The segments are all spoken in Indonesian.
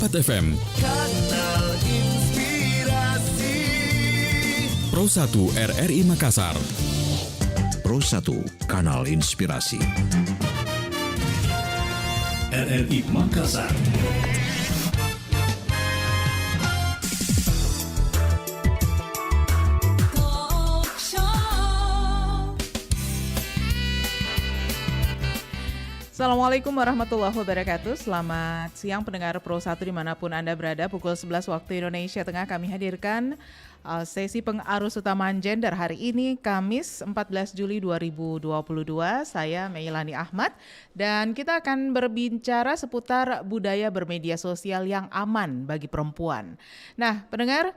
FM. Kanal Inspirasi. Pro 1 RRI Makassar. Pro 1 Kanal Inspirasi. RRI Makassar. Assalamualaikum warahmatullahi wabarakatuh. Selamat siang pendengar Pro 1 dimanapun Anda berada. Pukul 11 waktu Indonesia Tengah kami hadirkan sesi pengarus utamaan gender hari ini Kamis 14 Juli 2022. Saya Meilani Ahmad dan kita akan berbicara seputar budaya bermedia sosial yang aman bagi perempuan. Nah pendengar,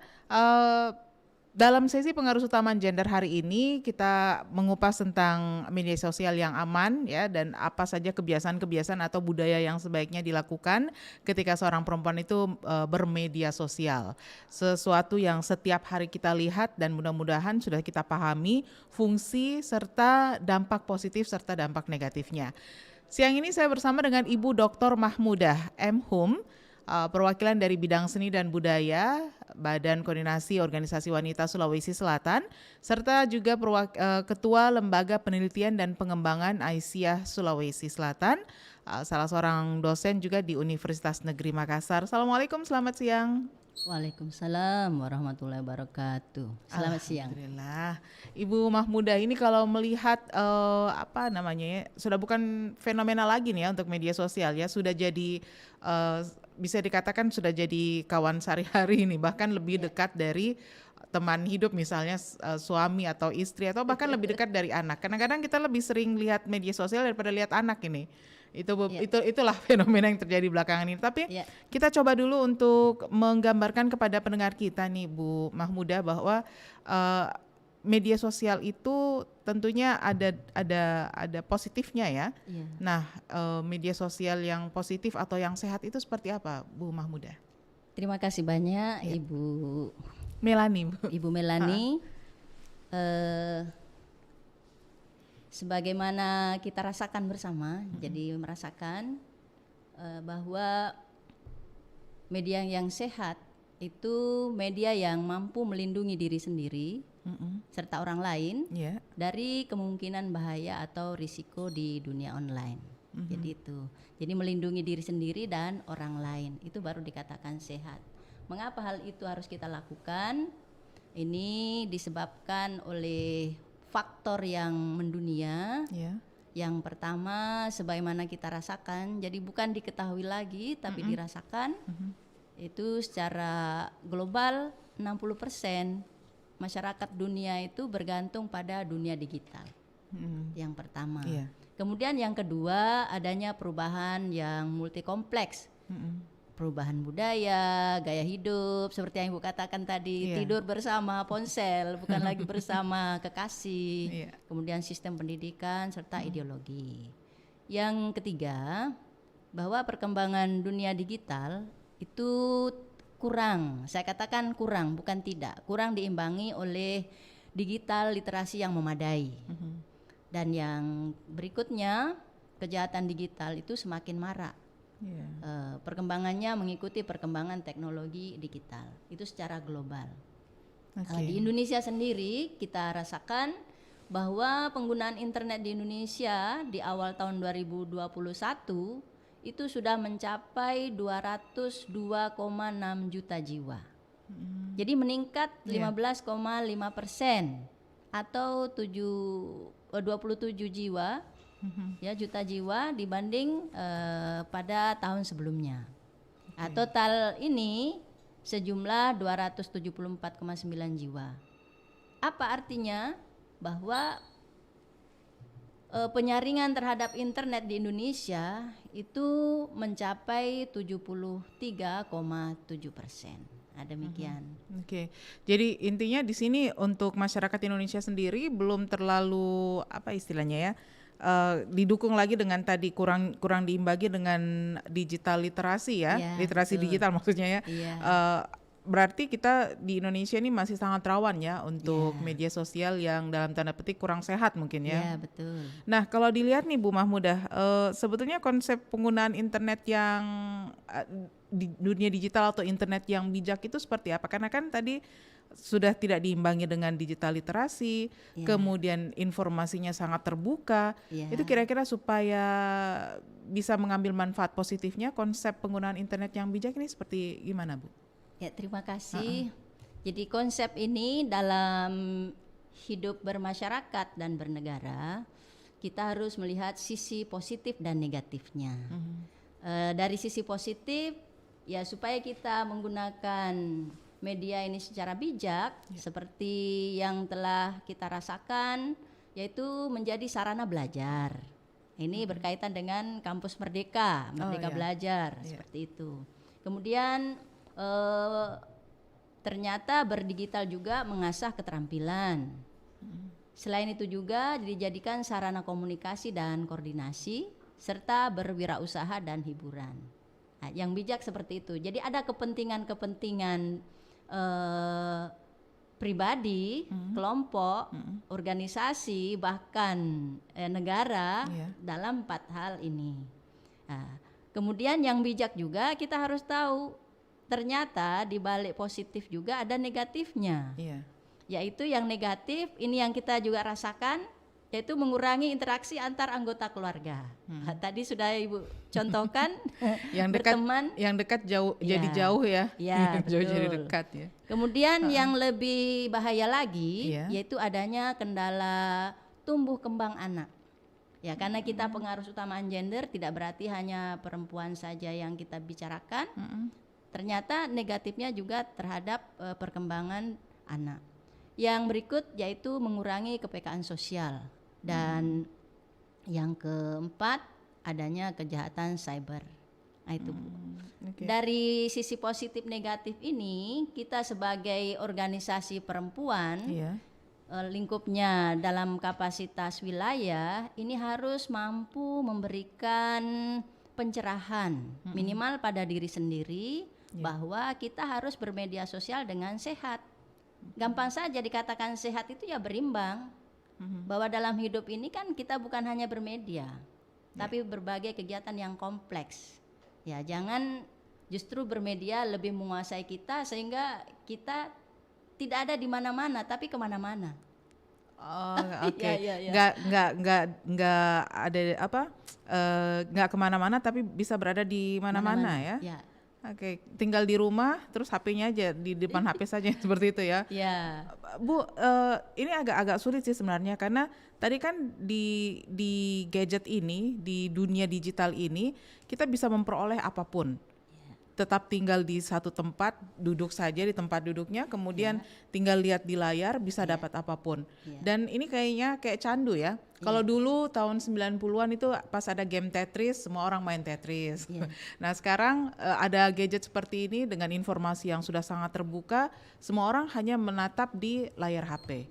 dalam sesi pengarus utamaan gender hari ini kita mengupas tentang media sosial yang aman ya, dan apa saja kebiasaan-kebiasaan atau budaya yang sebaiknya dilakukan ketika seorang perempuan itu bermedia sosial. Sesuatu yang setiap hari kita lihat dan mudah-mudahan sudah kita pahami fungsi serta dampak positif serta dampak negatifnya. Siang ini saya bersama dengan Ibu Dr. Mahmudah M. Hum, perwakilan dari bidang seni dan budaya Badan Koordinasi Organisasi Wanita Sulawesi Selatan, serta juga Ketua Lembaga Penelitian dan Pengembangan Aisyah Sulawesi Selatan, salah seorang dosen juga di Universitas Negeri Makassar. Assalamualaikum, selamat siang. Waalaikumsalam warahmatullahi wabarakatuh. Selamat siang. Alhamdulillah. Ibu Mahmudah, ini kalau melihat sudah bukan fenomena lagi nih ya untuk media sosial ya, sudah jadi bisa dikatakan sudah jadi kawan sehari-hari ini, bahkan lebih dekat dari teman hidup misalnya suami atau istri, atau bahkan lebih dekat dari anak. Kadang-kadang kita lebih sering lihat media sosial daripada lihat anak ini. Itulah fenomena yang terjadi belakangan ini. Tapi kita coba dulu untuk menggambarkan kepada pendengar kita nih Bu Mahmudah bahwa media sosial itu tentunya ada positifnya ya. Nah, media sosial yang positif atau yang sehat itu seperti apa, Bu Mahmudah? Terima kasih banyak Ibu Melani. Ibu Melani. Sebagaimana kita rasakan bersama, jadi merasakan bahwa media yang sehat itu media yang mampu melindungi diri sendiri serta orang lain dari kemungkinan bahaya atau risiko di dunia online. Jadi itu, jadi melindungi diri sendiri dan orang lain, itu baru dikatakan sehat. Mengapa hal itu harus kita lakukan? Ini disebabkan oleh faktor yang mendunia. Yang pertama, sebagaimana kita rasakan, jadi bukan diketahui lagi tapi dirasakan. Itu secara global 60% masyarakat dunia itu bergantung pada dunia digital. Yang pertama. Kemudian yang kedua, adanya perubahan yang multi kompleks. Perubahan budaya, gaya hidup, seperti yang Ibu katakan tadi, tidur bersama ponsel, bukan lagi bersama kekasih. Kemudian sistem pendidikan serta ideologi. Yang ketiga, bahwa perkembangan dunia digital itu kurang, saya katakan kurang, bukan tidak, kurang diimbangi oleh digital literasi yang memadai. Dan yang berikutnya, kejahatan digital itu semakin marak. Perkembangannya mengikuti perkembangan teknologi digital, itu secara global. Di Indonesia sendiri kita rasakan bahwa penggunaan internet di Indonesia di awal tahun 2021 itu sudah mencapai 202,6 juta jiwa. Jadi meningkat 15,5% atau 27 jiwa juta jiwa dibanding pada tahun sebelumnya. Total ini sejumlah 274,9 jiwa. Apa artinya? Bahwa penyaringan terhadap internet di Indonesia itu mencapai 73,7%. Demikian. Jadi intinya di sini untuk masyarakat Indonesia sendiri belum terlalu didukung lagi dengan tadi kurang diimbangi dengan digital literasi literasi digital maksudnya berarti kita di Indonesia ini masih sangat rawan ya untuk media sosial yang dalam tanda petik kurang sehat mungkin ya. Betul. Nah kalau dilihat nih Bu Mahmudah, sebetulnya konsep penggunaan internet yang di dunia digital atau internet yang bijak itu seperti apa? Karena kan tadi sudah tidak diimbangi dengan digital literasi, kemudian informasinya sangat terbuka. Itu kira-kira supaya bisa mengambil manfaat positifnya, konsep penggunaan internet yang bijak ini seperti gimana, Bu? Ya, terima kasih. Jadi konsep ini dalam hidup bermasyarakat dan bernegara, kita harus melihat sisi positif dan negatifnya. Dari sisi positif, ya supaya kita menggunakan media ini secara bijak, seperti yang telah kita rasakan, yaitu menjadi sarana belajar. Ini berkaitan dengan kampus Merdeka Belajar, seperti itu. Kemudian ternyata berdigital juga mengasah keterampilan. Selain itu juga dijadikan sarana komunikasi dan koordinasi, serta berwirausaha dan hiburan. Nah, yang bijak seperti itu. Jadi ada kepentingan-kepentingan pribadi, kelompok, organisasi, bahkan negara dalam 4 hal ini. Nah, kemudian yang bijak juga kita harus tahu ternyata di balik positif juga ada negatifnya. Yaitu yang negatif ini yang kita juga rasakan, yaitu mengurangi interaksi antar anggota keluarga. Tadi sudah Ibu contohkan yang dekat, berteman, yang dekat jauh jadi jauh ya. Jauh jadi dekat ya. Kemudian yang lebih bahaya lagi yaitu adanya kendala tumbuh kembang anak. Ya, karena kita pengaruh utamaan gender tidak berarti hanya perempuan saja yang kita bicarakan. Ternyata negatifnya juga terhadap perkembangan anak. Yang berikut yaitu mengurangi kepekaan sosial. Dan yang keempat adanya kejahatan cyber. Nah, itu Bu. Dari sisi positif negatif ini, kita sebagai organisasi perempuan, lingkupnya dalam kapasitas wilayah, ini harus mampu memberikan pencerahan minimal pada diri sendiri, bahwa kita harus bermedia sosial dengan sehat. Gampang saja dikatakan sehat itu ya berimbang. Bahwa dalam hidup ini kan kita bukan hanya bermedia, tapi berbagai kegiatan yang kompleks. Ya, jangan justru bermedia lebih menguasai kita sehingga kita tidak ada di mana-mana tapi kemana-mana. Oke. Nggak ada apa? Nggak kemana-mana tapi bisa berada di mana-mana ya. Oke, tinggal di rumah terus HP-nya aja di depan HP saja seperti itu ya. Bu, ini agak sulit sih sebenarnya karena tadi kan di gadget ini, di dunia digital ini kita bisa memperoleh apapun. Tetap tinggal di satu tempat, duduk saja di tempat duduknya, kemudian tinggal lihat di layar bisa dapat apapun. Dan ini kayaknya kayak candu ya. Kalau dulu tahun 90-an itu pas ada game Tetris, semua orang main Tetris. Nah, sekarang ada gadget seperti ini dengan informasi yang sudah sangat terbuka, semua orang hanya menatap di layar HP.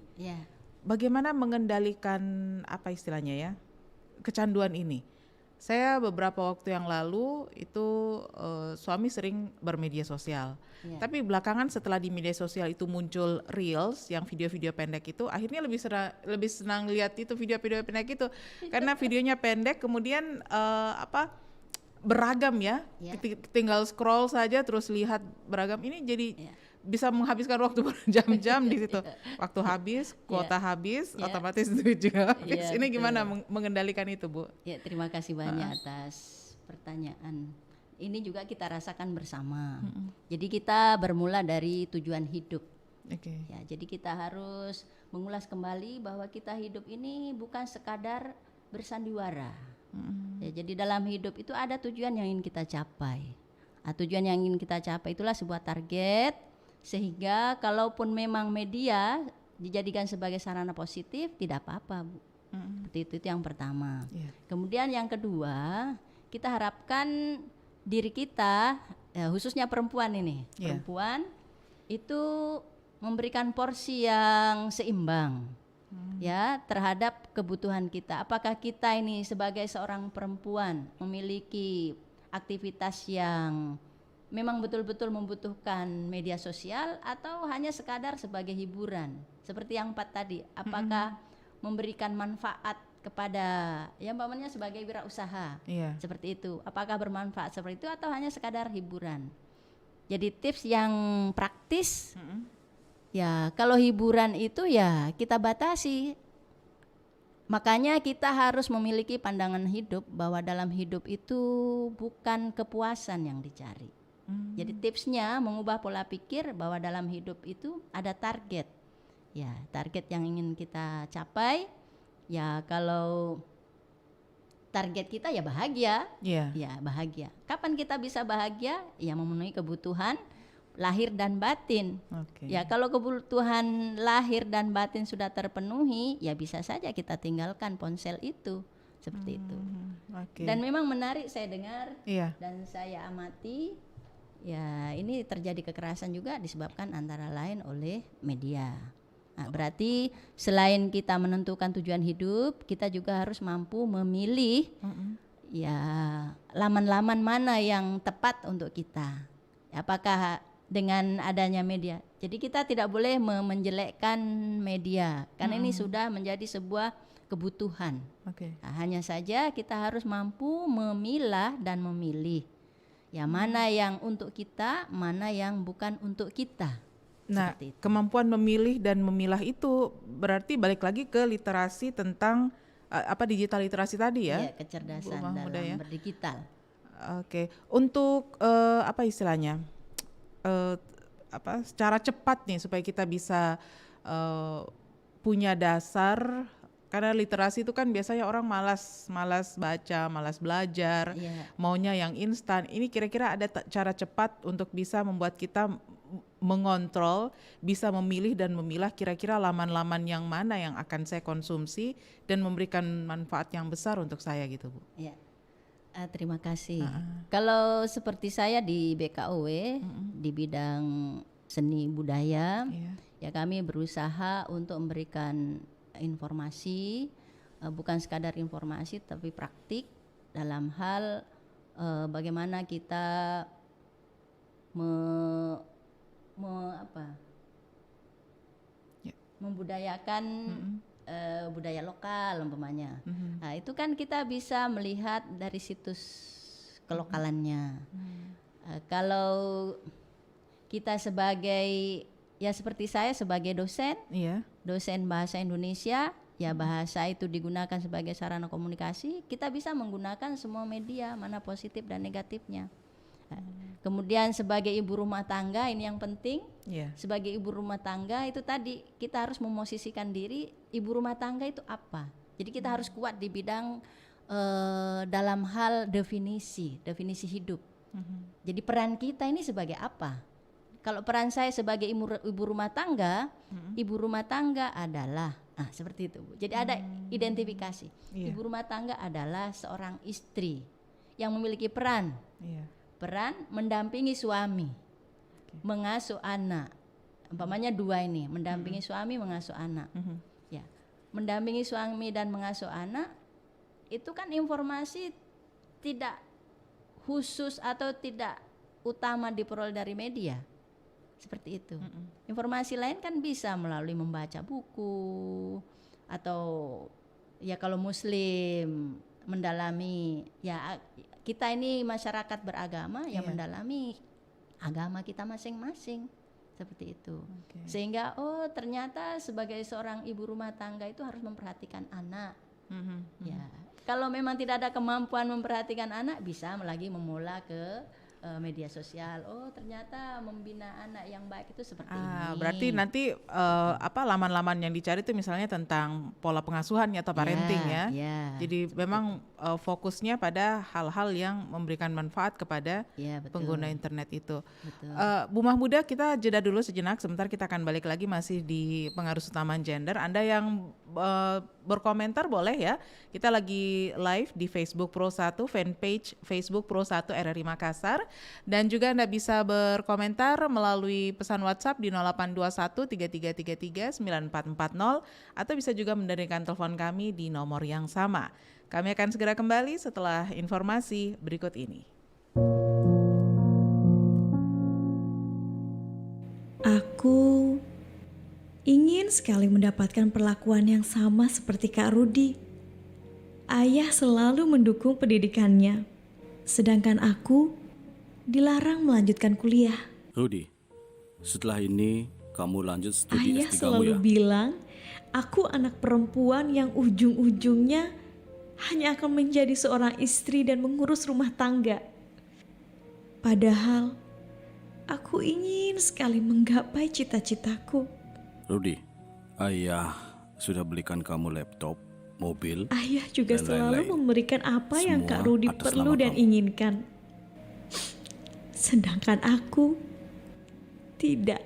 Bagaimana mengendalikan apa istilahnya ya? Kecanduan ini? Saya beberapa waktu yang lalu itu suami sering bermedia sosial. Tapi belakangan setelah di media sosial itu muncul Reels yang video-video pendek itu, akhirnya lebih senang lihat itu video-video pendek itu karena videonya pendek, kemudian beragam ya. Tinggal scroll saja terus lihat beragam, ini jadi bisa menghabiskan waktu berjam-jam di situ. Waktu habis, kuota habis, otomatis duit juga habis. Ini gimana mengendalikan itu, Bu? Ya, terima kasih banyak atas pertanyaan. Ini juga kita rasakan bersama. Jadi kita bermula dari tujuan hidup. Ya, jadi kita harus mengulas kembali bahwa kita hidup ini bukan sekadar bersandiwara. Ya, jadi dalam hidup itu ada tujuan yang ingin kita capai. Tujuan yang ingin kita capai itulah sebuah target, sehingga kalaupun memang media dijadikan sebagai sarana positif tidak apa-apa, Bu. Seperti itu yang pertama. Kemudian yang kedua, kita harapkan diri kita, khususnya perempuan ini, perempuan itu memberikan porsi yang seimbang ya terhadap kebutuhan kita. Apakah kita ini sebagai seorang perempuan memiliki aktivitas yang memang betul-betul membutuhkan media sosial atau hanya sekadar sebagai hiburan seperti yang 4 tadi, apakah memberikan manfaat kepada yang umpamanya sebagai wirausaha seperti itu, apakah bermanfaat seperti itu atau hanya sekadar hiburan. Jadi tips yang praktis, ya kalau hiburan itu ya kita batasi. Makanya kita harus memiliki pandangan hidup bahwa dalam hidup itu bukan kepuasan yang dicari. Jadi tipsnya mengubah pola pikir bahwa dalam hidup itu ada target. Ya, target yang ingin kita capai. Ya, kalau target kita ya bahagia. Ya, bahagia. Kapan kita bisa bahagia? Ya, memenuhi kebutuhan lahir dan batin. Ya, kalau kebutuhan lahir dan batin sudah terpenuhi, ya bisa saja kita tinggalkan ponsel itu. Seperti itu. Dan memang menarik saya dengar dan saya amati, ya ini terjadi kekerasan juga disebabkan antara lain oleh media. Nah, berarti selain kita menentukan tujuan hidup, kita juga harus mampu memilih ya laman-laman mana yang tepat untuk kita. Apakah dengan adanya media. Jadi kita tidak boleh menjelekkan media karena ini sudah menjadi sebuah kebutuhan. Nah, hanya saja kita harus mampu memilah dan memilih. Ya mana yang untuk kita, mana yang bukan untuk kita. Nah, kemampuan memilih dan memilah itu berarti balik lagi ke literasi tentang digital literasi tadi ya? Iya, kecerdasan dalam berdigital. Untuk apa istilahnya? Secara cepat nih supaya kita bisa punya dasar, karena literasi itu kan biasanya orang malas baca, malas belajar, maunya yang instan. Ini kira-kira ada cara cepat untuk bisa membuat kita mengontrol, bisa memilih dan memilah kira-kira laman-laman yang mana yang akan saya konsumsi dan memberikan manfaat yang besar untuk saya gitu, Bu. Ya. Terima kasih. Kalau seperti saya di BKUW di bidang seni budaya, ya kami berusaha untuk memberikan informasi, bukan sekadar informasi tapi praktik dalam hal bagaimana kita membudayakan budaya lokal umpamanya. Nah, itu kan kita bisa melihat dari situs kelokalannya. Kalau kita sebagai seperti saya sebagai dosen, dosen bahasa Indonesia, ya bahasa itu digunakan sebagai sarana komunikasi, kita bisa menggunakan semua media mana positif dan negatifnya. Kemudian sebagai ibu rumah tangga ini yang penting. Sebagai ibu rumah tangga itu tadi kita harus memosisikan diri ibu rumah tangga itu apa. Jadi kita harus kuat di bidang dalam hal definisi hidup. Jadi peran kita ini sebagai apa? Kalau peran saya sebagai ibu rumah tangga, ibu rumah tangga adalah seperti itu, Bu. Jadi ada identifikasi. Ibu rumah tangga adalah seorang istri yang memiliki peran. Peran mendampingi suami, mengasuh anak. Umpamanya dua ini, mendampingi suami, mengasuh anak. Ya, mendampingi suami dan mengasuh anak itu kan informasi tidak khusus atau tidak utama diperoleh dari media. Seperti itu. Informasi lain kan bisa melalui membaca buku atau ya kalau Muslim mendalami ya. Kita ini masyarakat beragama yang mendalami agama kita masing-masing seperti itu. Sehingga ternyata sebagai seorang ibu rumah tangga itu harus memperhatikan anak. Ya, kalau memang tidak ada kemampuan memperhatikan anak, bisa lagi memula ke media sosial. Ternyata membina anak yang baik itu seperti ini. Berarti nanti laman-laman yang dicari itu misalnya tentang pola pengasuhan atau parenting ya. Jadi memang fokusnya pada hal-hal yang memberikan manfaat kepada pengguna internet itu. Bu Mahmudah, kita jeda dulu sejenak. Sebentar kita akan balik lagi masih di pengarus utama gender. Anda yang berkomentar boleh ya. Kita lagi live di Facebook Pro 1, fanpage Facebook Pro 1 RRI Makassar. Dan juga Anda bisa berkomentar melalui pesan WhatsApp di 0821 3333 9440 atau bisa juga mendengarkan telepon kami di nomor yang sama. Kami akan segera kembali setelah informasi berikut ini. Aku ingin sekali mendapatkan perlakuan yang sama seperti Kak Rudi. Ayah selalu mendukung pendidikannya, sedangkan aku dilarang melanjutkan kuliah. Rudy, setelah ini kamu lanjut studi Ayah S3-mu selalu ya. bilang, aku anak perempuan yang ujung-ujungnya hanya akan menjadi seorang istri dan mengurus rumah tangga. Padahal, aku ingin sekali menggapai cita-citaku. Rudy, ayah sudah belikan kamu laptop, mobil. Ayah juga dan selalu lain-lain. memberikan apa yang Semua Kak Rudi atas perlu nama dan kamu. inginkan. Sedangkan aku tidak.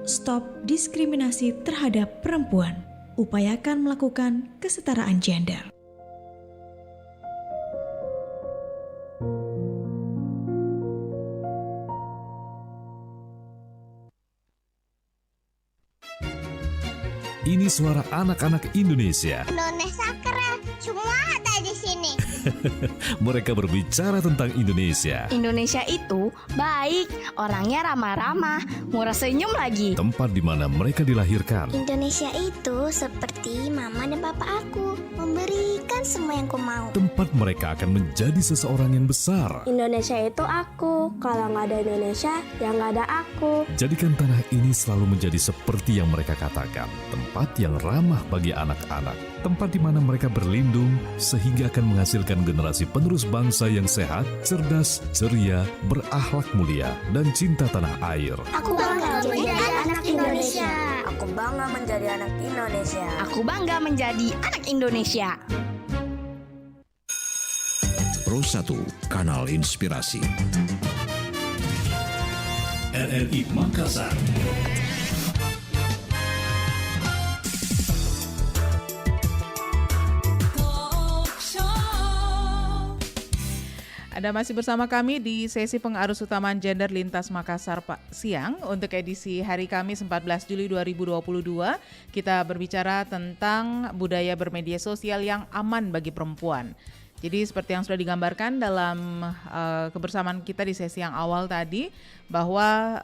Stop diskriminasi terhadap perempuan. Upayakan melakukan kesetaraan gender. Ini suara anak-anak Indonesia. Indonesia keren, semua ada di sini. Mereka berbicara tentang Indonesia. Indonesia itu baik, orangnya ramah-ramah, murah senyum lagi. Tempat di mana mereka dilahirkan. Indonesia itu seperti mama dan papa aku, memberikan semua yang ku mau. Tempat mereka akan menjadi seseorang yang besar. Indonesia itu aku, kalau nggak ada Indonesia, ya nggak ada aku. Jadikan tanah ini selalu menjadi seperti yang mereka katakan. Tempat yang ramah bagi anak-anak. Tempat di mana mereka berlindung sehingga akan menghasilkan generasi penerus bangsa yang sehat, cerdas, ceria, berakhlak mulia, dan cinta tanah air. Aku bangga menjadi anak Indonesia. Aku bangga menjadi anak Indonesia. Aku bangga menjadi anak Indonesia. Pro 1, Kanal Inspirasi. RRI Makassar. Anda masih bersama kami di sesi pengarus utamaan gender lintas Makassar siang untuk edisi hari Kamis 14 Juli 2022. Kita berbicara tentang budaya bermedia sosial yang aman bagi perempuan. Jadi seperti yang sudah digambarkan dalam kebersamaan kita di sesi yang awal tadi, bahwa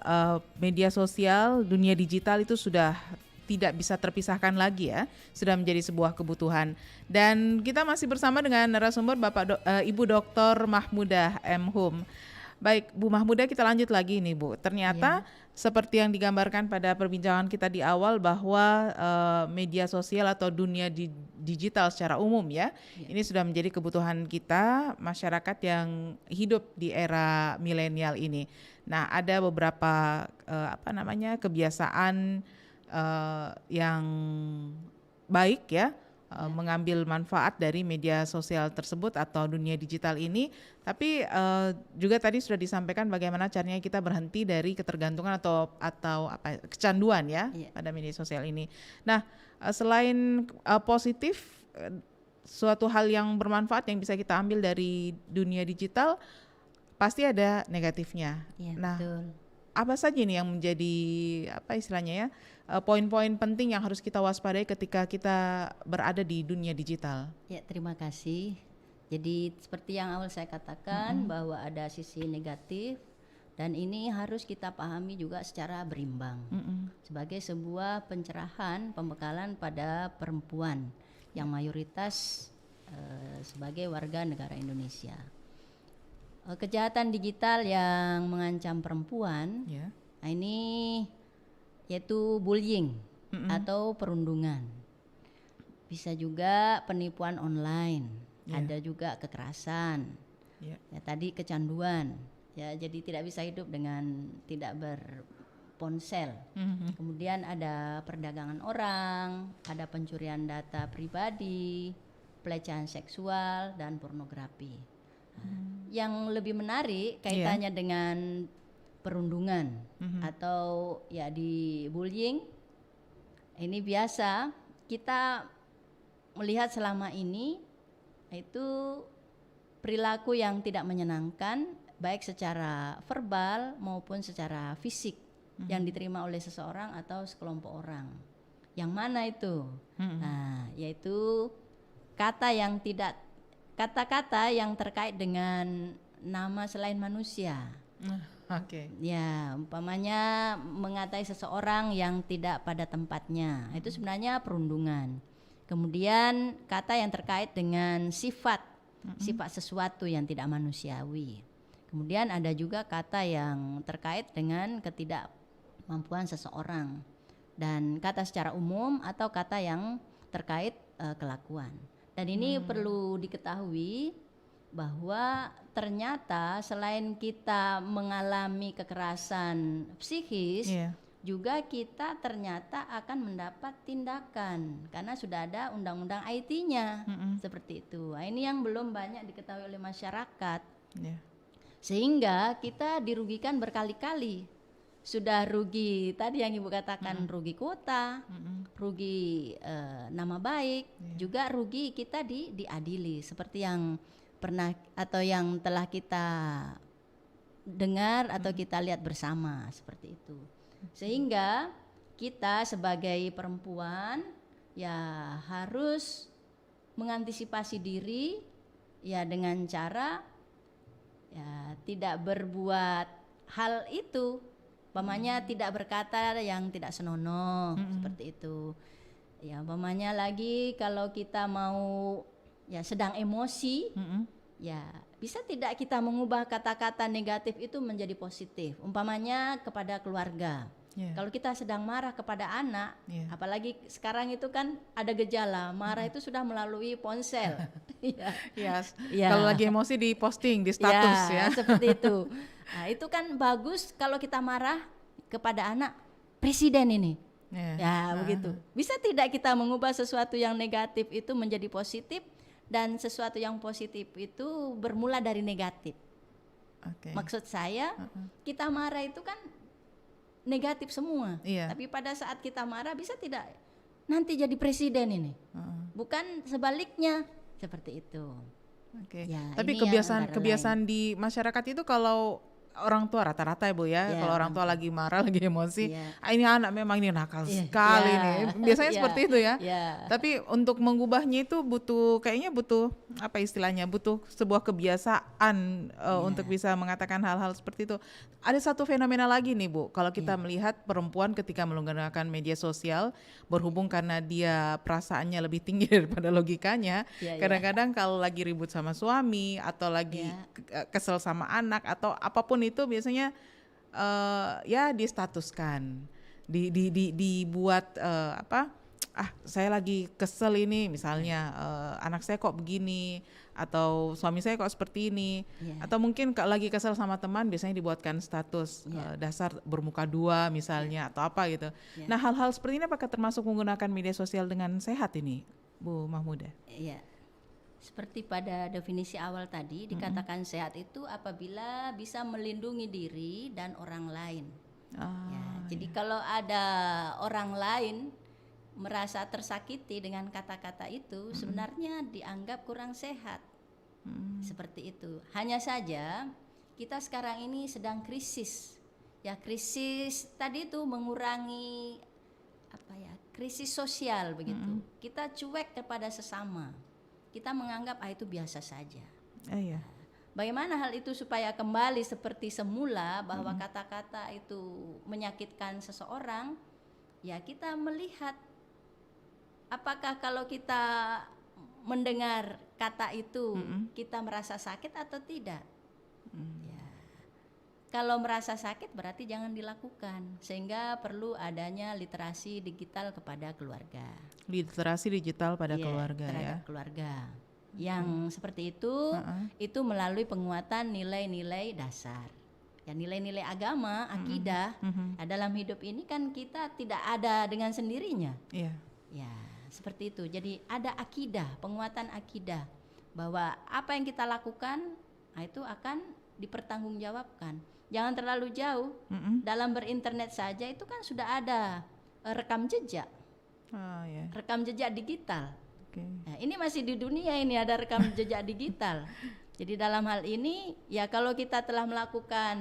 media sosial, dunia digital itu sudah tidak bisa terpisahkan lagi ya, sudah menjadi sebuah kebutuhan. Dan kita masih bersama dengan narasumber Ibu Dr. Mahmudah M. Hum. Baik, Bu Mahmudah, kita lanjut lagi nih Bu. Ternyata seperti yang digambarkan pada perbincangan kita di awal bahwa media sosial atau dunia digital secara umum ya, ini sudah menjadi kebutuhan kita masyarakat yang hidup di era milenial ini. Nah, ada beberapa kebiasaan yang baik ya, mengambil manfaat dari media sosial tersebut atau dunia digital ini, tapi juga tadi sudah disampaikan bagaimana caranya kita berhenti dari ketergantungan atau kecanduan ya pada media sosial ini. Nah, selain positif, suatu hal yang bermanfaat yang bisa kita ambil dari dunia digital pasti ada negatifnya. Ya, nah, betul. apa saja nih yang menjadi poin-poin penting yang harus kita waspadai ketika kita berada di dunia digital? Ya, terima kasih. Jadi seperti yang awal saya katakan bahwa ada sisi negatif dan ini harus kita pahami juga secara berimbang sebagai sebuah pencerahan, pembekalan pada perempuan yang mayoritas sebagai warga negara Indonesia. Kejahatan digital yang mengancam perempuan, nah ini yaitu bullying atau perundungan. Bisa juga penipuan online, ada juga kekerasan, ya tadi kecanduan, ya jadi tidak bisa hidup dengan tidak berponsel. Kemudian ada perdagangan orang, ada pencurian data pribadi, pelecehan seksual dan pornografi. Yang lebih menarik kaitannya dengan perundungan atau ya di bullying, ini biasa kita melihat selama ini itu perilaku yang tidak menyenangkan baik secara verbal maupun secara fisik yang diterima oleh seseorang atau sekelompok orang. Yang mana itu? Nah, yaitu kata-kata yang terkait dengan nama selain manusia. Ya, umpamanya mengatai seseorang yang tidak pada tempatnya, itu sebenarnya perundungan. Kemudian kata yang terkait dengan sifat sifat sesuatu yang tidak manusiawi. Kemudian ada juga kata yang terkait dengan ketidakmampuan seseorang, dan kata secara umum atau kata yang terkait kelakuan. Dan ini perlu diketahui bahwa ternyata selain kita mengalami kekerasan psikis, juga kita ternyata akan mendapat tindakan karena sudah ada undang-undang IT-nya, seperti itu. Nah, ini yang belum banyak diketahui oleh masyarakat, sehingga kita dirugikan berkali-kali. Sudah rugi tadi yang Ibu katakan, rugi kuota, rugi nama baik, juga rugi kita diadili, seperti yang pernah atau yang telah kita dengar atau kita lihat bersama, seperti itu. Sehingga kita sebagai perempuan ya harus mengantisipasi diri ya dengan cara ya tidak berbuat hal itu. Umpamanya tidak berkata yang tidak senonoh, seperti itu. Ya, umpamanya lagi kalau kita mau ya sedang emosi, ya bisa tidak kita mengubah kata-kata negatif itu menjadi positif. Umpamanya kepada keluarga. Kalau kita sedang marah kepada anak, apalagi sekarang itu kan ada gejala marah itu sudah melalui ponsel. Kalau lagi emosi di posting di status ya. Seperti itu. Nah, itu kan bagus kalau kita marah kepada anak presiden ini. Begitu. Bisa tidak kita mengubah sesuatu yang negatif itu menjadi positif, dan sesuatu yang positif itu bermula dari negatif. Maksud saya, kita marah itu kan negatif semua. Tapi pada saat kita marah bisa tidak nanti jadi presiden ini. Bukan sebaliknya, seperti itu. Tapi kebiasaan di masyarakat itu kalau orang tua rata-rata ya Bu ya, kalau orang tua lagi marah, lagi emosi, ini anak memang ini nakal sekali nih. Biasanya seperti itu ya. Tapi untuk mengubahnya itu kayaknya butuh apa istilahnya, butuh sebuah kebiasaan untuk bisa mengatakan hal-hal seperti itu. Ada satu fenomena lagi nih Bu, kalau kita melihat perempuan ketika menggunakan media sosial, berhubung karena dia perasaannya lebih tinggi daripada logikanya, kadang-kadang kalau lagi ribut sama suami atau lagi kesel sama anak atau apapun itu biasanya distatuskan, dibuat saya lagi kesel ini misalnya, anak saya kok begini atau suami saya kok seperti ini, atau mungkin lagi kesel sama teman biasanya dibuatkan status dasar bermuka dua misalnya atau apa gitu. Nah, hal-hal seperti ini apakah termasuk menggunakan media sosial dengan sehat ini, Bu Mahmudah? Seperti pada definisi awal tadi dikatakan sehat itu apabila bisa melindungi diri dan orang lain. Jadi kalau ada orang lain merasa tersakiti dengan kata-kata itu, sebenarnya dianggap kurang sehat. Seperti itu. Hanya saja kita sekarang ini sedang krisis. Ya, krisis tadi itu mengurangi krisis sosial begitu. Kita cuek kepada sesama. Kita menganggap itu biasa saja. Bagaimana hal itu supaya kembali seperti semula, bahwa kata-kata itu menyakitkan seseorang? Ya, kita melihat apakah kalau kita mendengar kata itu kita merasa sakit atau tidak. Kalau merasa sakit berarti jangan dilakukan, sehingga perlu adanya literasi digital kepada keluarga. Literasi digital pada keluarga terhadap keluarga. Yang seperti itu melalui penguatan nilai-nilai dasar. Ya, nilai-nilai agama, akidah. Dalam hidup ini kan kita tidak ada dengan sendirinya. Ya, seperti itu. Jadi ada akidah, penguatan akidah, bahwa apa yang kita lakukan itu akan dipertanggungjawabkan. Jangan terlalu jauh. Dalam berinternet saja itu kan sudah ada rekam jejak. Rekam jejak digital. Nah, ini masih di dunia ini ada rekam jejak digital. Jadi dalam hal ini ya kalau kita telah melakukan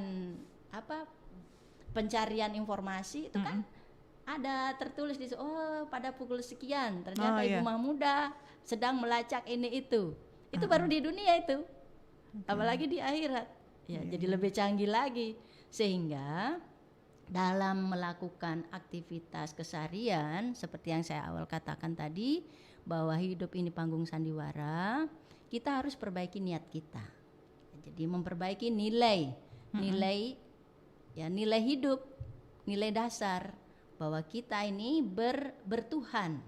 pencarian informasi itu kan ada tertulis di pada pukul sekian ternyata Ibu Mahmudah sedang melacak ini itu baru di dunia itu, apalagi di akhirat. Jadi lebih canggih lagi, sehingga dalam melakukan aktivitas keseharian seperti yang saya awal katakan tadi, bahwa hidup ini panggung sandiwara, kita harus perbaiki niat kita. Jadi memperbaiki nilai hidup, nilai dasar bahwa kita ini bertuhan,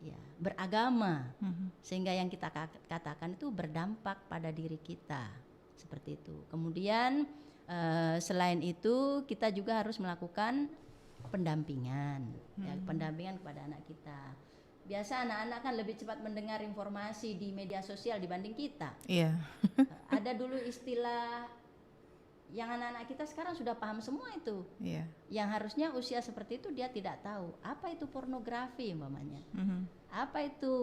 ya, beragama, sehingga yang kita katakan itu berdampak pada diri kita, seperti itu. Kemudian selain itu kita juga harus melakukan pendampingan, ya, pendampingan kepada anak kita. Biasa anak-anak kan lebih cepat mendengar informasi di media sosial dibanding kita. Iya. Ada dulu istilah yang anak-anak kita sekarang sudah paham semua itu. Iya. Yang harusnya usia seperti itu dia tidak tahu. Apa itu pornografi umpamanya? Apa itu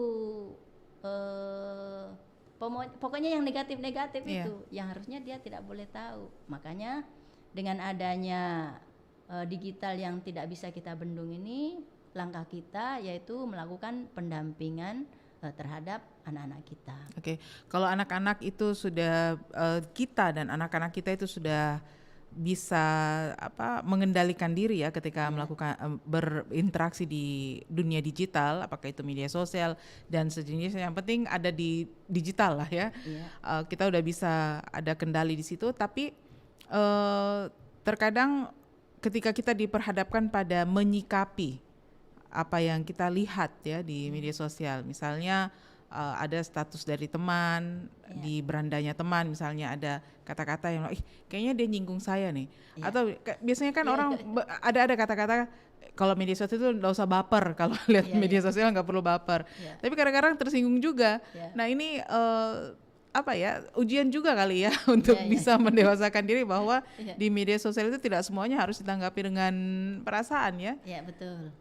pokoknya yang negatif-negatif itu yang harusnya dia tidak boleh tahu. Makanya dengan adanya digital yang tidak bisa kita bendung ini, langkah kita yaitu melakukan pendampingan terhadap anak-anak kita. Oke, kalau anak-anak itu sudah kita dan anak-anak kita itu sudah bisa mengendalikan diri ya ketika melakukan berinteraksi di dunia digital, apakah itu media sosial dan sejenisnya, yang penting ada di digital lah ya. Kita udah bisa ada kendali di situ, tapi terkadang ketika kita diperhadapkan pada menyikapi apa yang kita lihat ya di media sosial, misalnya ada status dari teman, di berandanya teman misalnya ada kata-kata yang kayaknya dia nyinggung saya nih, atau biasanya kan orang ada kata-kata kalau media sosial itu nggak usah baper, kalau lihat media sosial nggak perlu baper, tapi kadang-kadang tersinggung juga. Nah ini ujian juga kali ya untuk bisa mendewasakan diri bahwa di media sosial itu tidak semuanya harus ditanggapi dengan perasaan ya. Ya betul.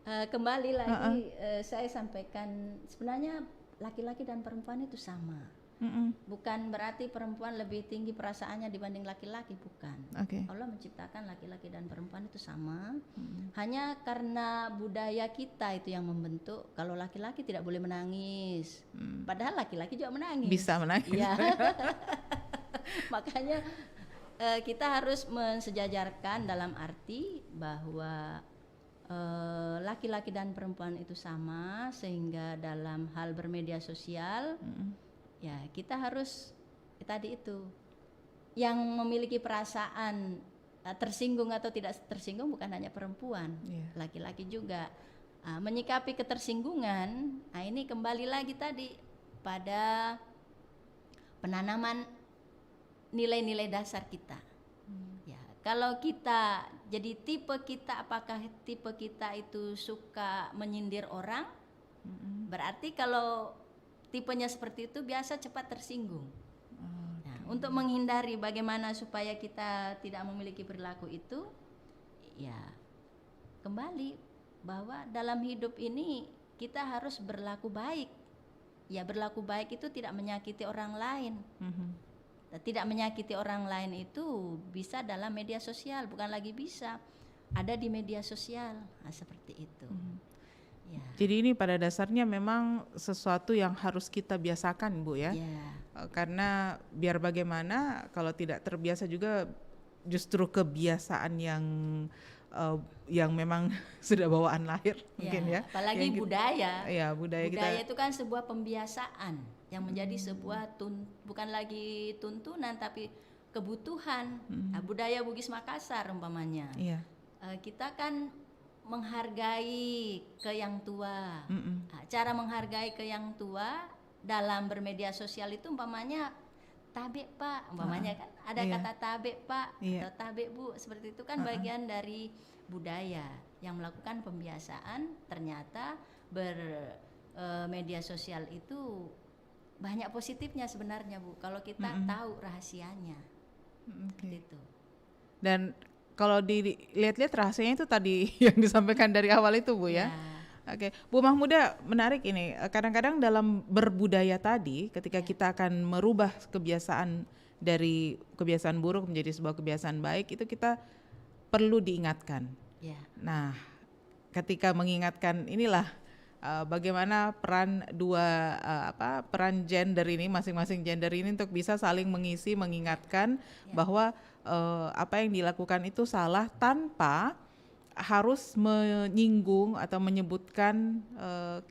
Kembali lagi saya sampaikan, sebenarnya laki-laki dan perempuan itu sama. Bukan berarti perempuan lebih tinggi perasaannya dibanding laki-laki, bukan. Allah menciptakan laki-laki dan perempuan itu sama. Hanya karena budaya kita itu yang membentuk kalau laki-laki tidak boleh menangis. Padahal laki-laki juga menangis. Bisa menangis. Ya. Makanya kita harus mensejajarkan dalam arti bahwa laki-laki dan perempuan itu sama, sehingga dalam hal bermedia sosial ya kita harus tadi itu yang memiliki perasaan tersinggung atau tidak tersinggung bukan hanya perempuan, laki-laki juga menyikapi ketersinggungan. Nah ini kembali lagi tadi pada penanaman nilai-nilai dasar kita. Kalau kita jadi apakah tipe kita itu suka menyindir orang? Berarti kalau tipenya seperti itu biasa cepat tersinggung. Nah, untuk menghindari bagaimana supaya kita tidak memiliki perilaku itu, ya kembali bahwa dalam hidup ini kita harus berlaku baik. Ya berlaku baik itu tidak menyakiti orang lain. Tidak menyakiti orang lain itu bisa dalam media sosial, bukan lagi bisa ada di media sosial, seperti itu. Ya. Jadi ini pada dasarnya memang sesuatu yang harus kita biasakan, Bu ya. Karena biar bagaimana kalau tidak terbiasa juga justru kebiasaan yang memang sudah bawaan lahir mungkin ya. Apalagi budaya. Budaya kita. Itu kan sebuah pembiasaan yang menjadi sebuah bukan lagi tuntunan tapi kebutuhan. Budaya Bugis Makassar umpamanya. Kita kan menghargai ke yang tua. Cara menghargai ke yang tua dalam bermedia sosial itu umpamanya tabe Pak, umpamanya kan ada kata tabe Pak atau tabe Bu, seperti itu kan bagian dari budaya yang melakukan pembiasaan. Ternyata bermedia sosial itu banyak positifnya sebenarnya Bu, kalau kita tahu rahasianya. Gitu. Dan kalau dilihat-lihat rahasianya itu tadi yang disampaikan dari awal itu Bu ya. Bu Mahmuda, menarik ini. Kadang-kadang dalam berbudaya tadi, ketika kita akan merubah kebiasaan dari kebiasaan buruk menjadi sebuah kebiasaan baik, itu kita perlu diingatkan. Nah, ketika mengingatkan inilah bagaimana peran peran gender ini, masing-masing gender ini untuk bisa saling mengisi, mengingatkan bahwa apa yang dilakukan itu salah tanpa harus menyinggung atau menyebutkan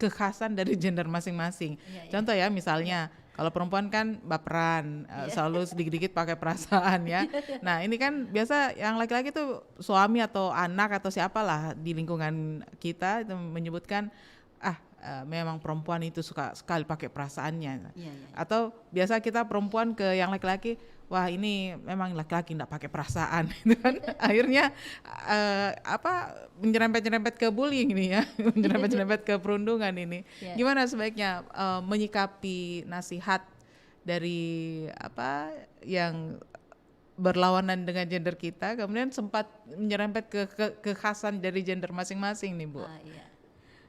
kekhasan dari gender masing-masing. Contoh ya, misalnya Kalau perempuan kan baperan, selalu sedikit-dikit pakai perasaan ya. Nah ini kan biasa yang laki-laki tuh suami atau anak atau siapalah di lingkungan kita itu menyebutkan memang perempuan itu suka sekali pakai perasaannya. Atau biasa kita perempuan ke yang laki-laki, wah ini memang laki-laki enggak pakai perasaan gitu kan. Akhirnya menyerempet-nyerempet ke bullying ini ya, menyerempet-nyerempet ke perundungan ini. Gimana sebaiknya menyikapi nasihat dari yang berlawanan dengan gender kita, kemudian sempat menyerempet ke kekhasan dari gender masing-masing nih Bu.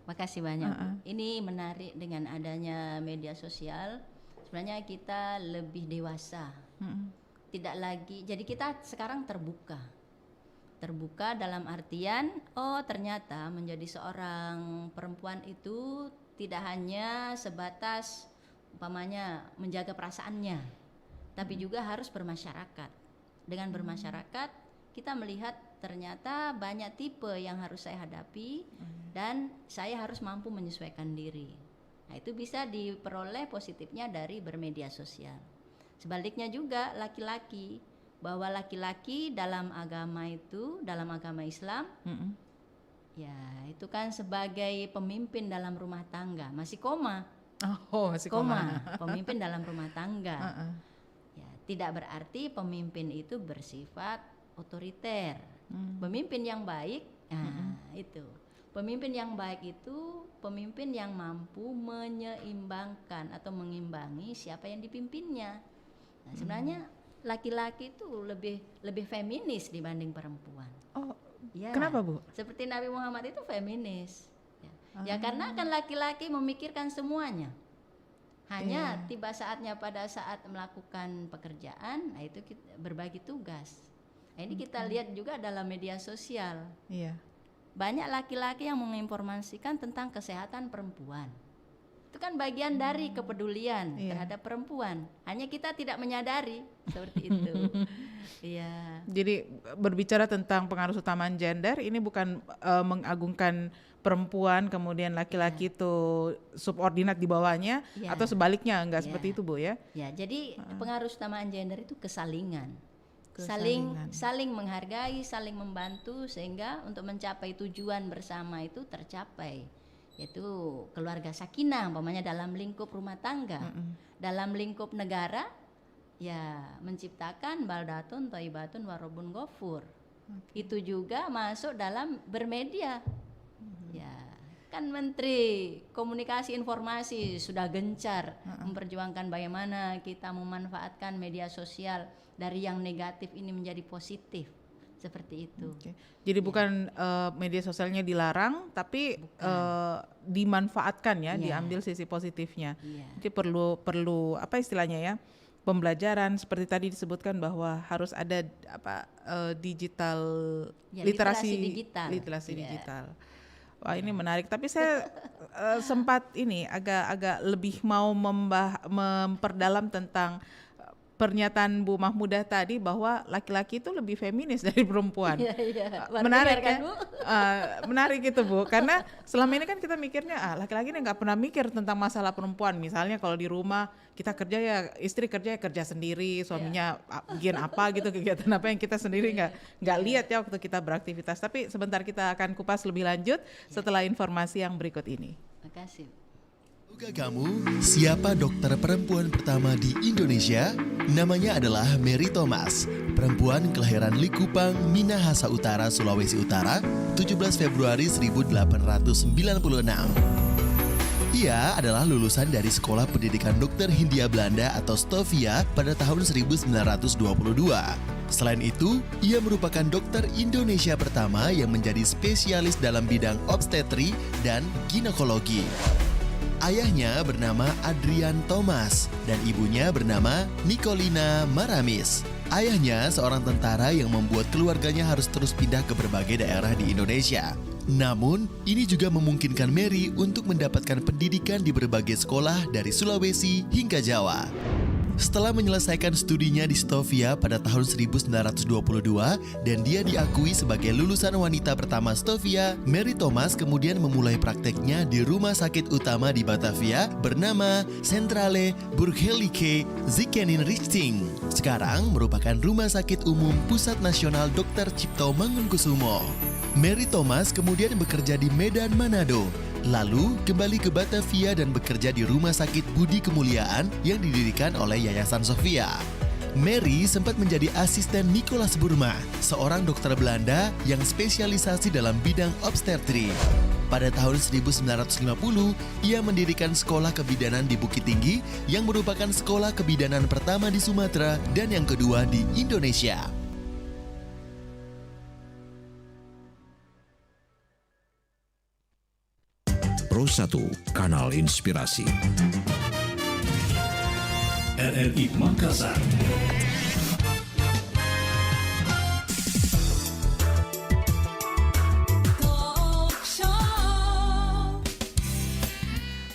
Makasih banyak. Ini menarik dengan adanya media sosial. Sebenarnya kita lebih dewasa. Tidak lagi. Jadi kita sekarang terbuka. Terbuka dalam artian ternyata menjadi seorang perempuan itu tidak hanya sebatas umpamanya menjaga perasaannya, tapi juga harus bermasyarakat. Dengan bermasyarakat kita melihat ternyata banyak tipe yang harus saya hadapi dan saya harus mampu menyesuaikan diri. Nah, itu bisa diperoleh positifnya dari bermedia sosial. Sebaliknya juga laki-laki, bahwa laki-laki dalam agama itu, dalam agama Islam, ya itu kan sebagai pemimpin dalam rumah tangga, masih koma. Masih koma. Pemimpin dalam rumah tangga. Ya, tidak berarti pemimpin itu bersifat otoriter. Pemimpin yang baik, itu. Pemimpin yang baik itu pemimpin yang mampu menyeimbangkan atau mengimbangi siapa yang dipimpinnya. Nah, sebenarnya laki-laki itu lebih feminis dibanding perempuan. Kenapa Bu? Seperti Nabi Muhammad itu feminis. Ya karena kan laki-laki memikirkan semuanya. Hanya tiba saatnya pada saat melakukan pekerjaan, nah itu kita berbagi tugas. Nah, ini kita lihat juga dalam media sosial. Banyak laki-laki yang menginformasikan tentang kesehatan perempuan. Itu kan bagian dari kepedulian terhadap perempuan. Hanya kita tidak menyadari seperti itu. Jadi berbicara tentang pengurus-utamaan gender, ini bukan mengagungkan perempuan, kemudian laki-laki itu subordinat di bawahnya, atau sebaliknya, enggak seperti itu Bu ya? Ya, jadi pengurus-utamaan gender itu kesalingan. Saling menghargai, saling membantu sehingga untuk mencapai tujuan bersama itu tercapai, yaitu keluarga sakinah umpamanya dalam lingkup rumah tangga. Dalam lingkup negara ya menciptakan baldatun thayyibatun warabun ghafur. Itu juga masuk dalam bermedia. Ya, kan Menteri Komunikasi Informasi sudah gencar memperjuangkan bagaimana kita memanfaatkan media sosial dari yang negatif ini menjadi positif, seperti itu. Jadi bukan media sosialnya dilarang, tapi dimanfaatkan ya, diambil sisi positifnya. Jadi perlu apa istilahnya ya, pembelajaran seperti tadi disebutkan bahwa harus ada digital literasi digital. Wah ini menarik. Tapi saya sempat agak lebih mau memperdalam tentang pernyataan Bu Mahmudah tadi bahwa laki-laki itu lebih feminis dari perempuan. Menarik kan Bu? Menarik itu Bu, karena selama ini kan kita mikirnya laki-laki ini nggak pernah mikir tentang masalah perempuan. Misalnya kalau di rumah kita kerja ya istri kerja sendiri, suaminya bikin apa gitu, kegiatan apa yang kita sendiri nggak lihat ya waktu kita beraktivitas. Tapi sebentar kita akan kupas lebih lanjut setelah informasi yang berikut ini. Terima kasih. Tahukah kamu siapa dokter perempuan pertama di Indonesia? Namanya adalah Mary Thomas, perempuan kelahiran Likupang, Minahasa Utara, Sulawesi Utara, 17 Februari 1896. Ia adalah lulusan dari Sekolah Pendidikan Dokter Hindia Belanda atau Stovia pada tahun 1922. Selain itu, ia merupakan dokter Indonesia pertama yang menjadi spesialis dalam bidang obstetri dan ginekologi. Ayahnya bernama Adrian Thomas dan ibunya bernama Nicolina Maramis. Ayahnya seorang tentara yang membuat keluarganya harus terus pindah ke berbagai daerah di Indonesia. Namun, ini juga memungkinkan Mary untuk mendapatkan pendidikan di berbagai sekolah dari Sulawesi hingga Jawa. Setelah menyelesaikan studinya di Stovia pada tahun 1922 dan dia diakui sebagai lulusan wanita pertama Stovia, Mary Thomas kemudian memulai prakteknya di rumah sakit utama di Batavia bernama Centrale Burgerlijke Ziekenrichting. Sekarang merupakan rumah sakit umum Pusat Nasional Dr. Cipto Mangunkusumo. Mary Thomas kemudian bekerja di Medan, Manado. Lalu kembali ke Batavia dan bekerja di Rumah Sakit Budi Kemuliaan yang didirikan oleh Yayasan Sofia. Mary sempat menjadi asisten Nicolaas Burma, seorang dokter Belanda yang spesialisasi dalam bidang obstetri. Pada tahun 1950, ia mendirikan sekolah kebidanan di Bukit Tinggi yang merupakan sekolah kebidanan pertama di Sumatera dan yang kedua di Indonesia. Pro 1, Kanal Inspirasi. RRI Makassar.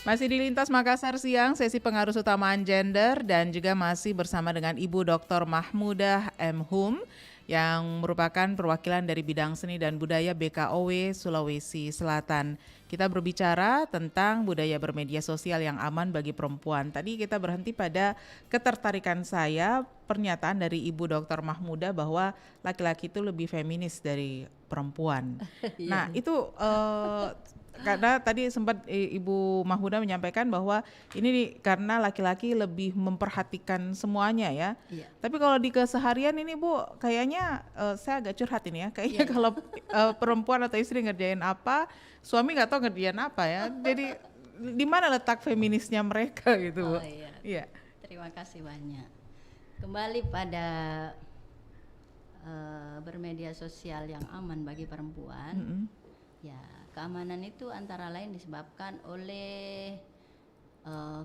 Masih di Lintas Makassar Siang, sesi pengarus utamaan gender dan juga masih bersama dengan Ibu Dr. Mahmudah M. Hum yang merupakan perwakilan dari bidang seni dan budaya BKOW Sulawesi Selatan. Kita berbicara tentang budaya bermedia sosial yang aman bagi perempuan. Tadi kita berhenti pada ketertarikan saya, pernyataan dari Ibu Dr. Mahmudah bahwa laki-laki itu lebih feminis dari perempuan. Nah itu karena tadi sempat Ibu Mahmudah menyampaikan bahwa ini karena laki-laki lebih memperhatikan semuanya ya. Iya. Tapi kalau di keseharian ini Bu, kayaknya saya agak curhat ini ya. Kayaknya kalau perempuan atau istri ngerjain apa, suami nggak tahu ngerjain apa ya. Jadi di mana letak feminisnya mereka gitu Bu? Oh iya. Iya. Terima kasih banyak. Kembali pada bermedia sosial yang aman bagi perempuan. Ya, keamanan itu antara lain disebabkan oleh